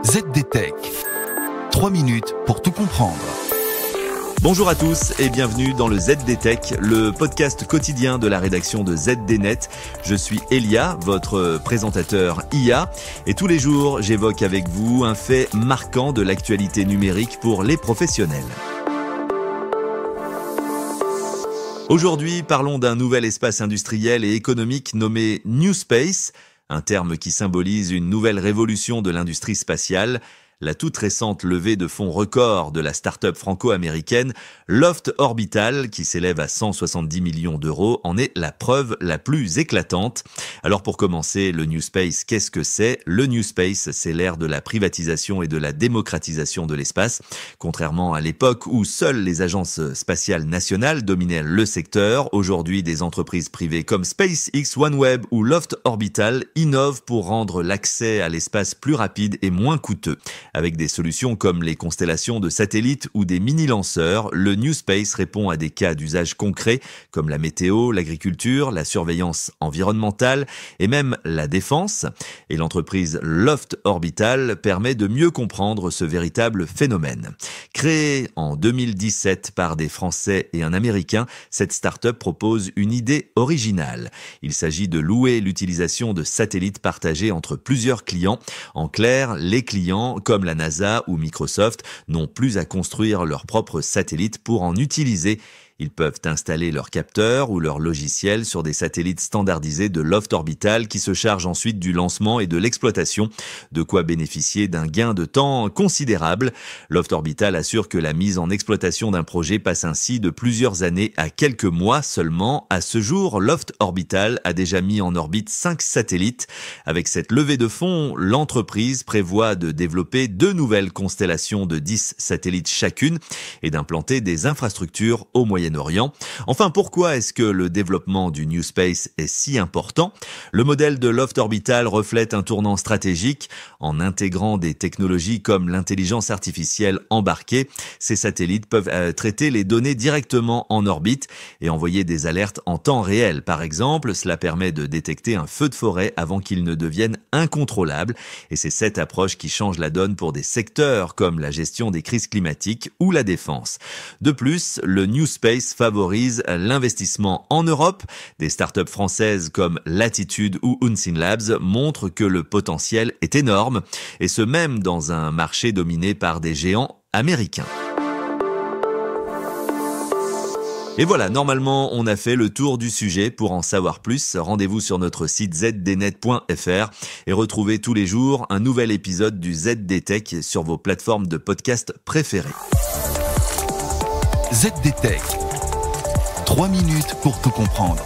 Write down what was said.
ZDTech. 3 minutes pour tout comprendre. Bonjour à tous et bienvenue dans le ZDTech, le podcast quotidien de la rédaction de ZDNet. Je suis Elia, votre présentateur IA, et tous les jours j'évoque avec vous un fait marquant de l'actualité numérique pour les professionnels. Aujourd'hui, parlons d'un nouvel espace industriel et économique nommé New Space, un terme qui symbolise une nouvelle révolution de l'industrie spatiale. La toute récente levée de fonds record de la start-up franco-américaine Loft Orbital, qui s'élève à 170 millions d'euros, en est la preuve la plus éclatante. Alors pour commencer, le New Space, qu'est-ce que c'est ? Le New Space, c'est l'ère de la privatisation et de la démocratisation de l'espace. Contrairement à l'époque où seules les agences spatiales nationales dominaient le secteur, aujourd'hui des entreprises privées comme SpaceX, OneWeb ou Loft Orbital innovent pour rendre l'accès à l'espace plus rapide et moins coûteux. Avec des solutions comme les constellations de satellites ou des mini-lanceurs, le New Space répond à des cas d'usage concrets comme la météo, l'agriculture, la surveillance environnementale et même la défense. Et l'entreprise Loft Orbital permet de mieux comprendre ce véritable phénomène. Créée en 2017 par des Français et un Américain, cette start-up propose une idée originale. Il s'agit de louer l'utilisation de satellites partagés entre plusieurs clients. En clair, les clients, comme la NASA ou Microsoft, n'ont plus à construire leurs propres satellites pour en utiliser. Ils peuvent installer leurs capteurs ou leurs logiciels sur des satellites standardisés de Loft Orbital qui se chargent ensuite du lancement et de l'exploitation, de quoi bénéficier d'un gain de temps considérable. Loft Orbital assure que la mise en exploitation d'un projet passe ainsi de plusieurs années à quelques mois seulement. À ce jour, Loft Orbital a déjà mis en orbite 5 satellites. Avec cette levée de fonds, l'entreprise prévoit de développer 2 nouvelles constellations de 10 satellites chacune et d'implanter des infrastructures au Moyen-Orient. Enfin, pourquoi est-ce que le développement du New Space est si important ? Le modèle de Loft Orbital reflète un tournant stratégique. En intégrant des technologies comme l'intelligence artificielle embarquée, ces satellites peuvent traiter les données directement en orbite et envoyer des alertes en temps réel. Par exemple, cela permet de détecter un feu de forêt avant qu'il ne devienne incontrôlable. Et c'est cette approche qui change la donne pour des secteurs comme la gestion des crises climatiques ou la défense. De plus, le New Space favorise l'investissement en Europe. Des startups françaises comme Latitude ou Unseen Labs montrent que le potentiel est énorme, et ce même dans un marché dominé par des géants américains. Et voilà, normalement, on a fait le tour du sujet. Pour en savoir plus, rendez-vous sur notre site zdnet.fr et retrouvez tous les jours un nouvel épisode du ZDTech sur vos plateformes de podcast préférées. ZDTech. 3 minutes pour tout comprendre.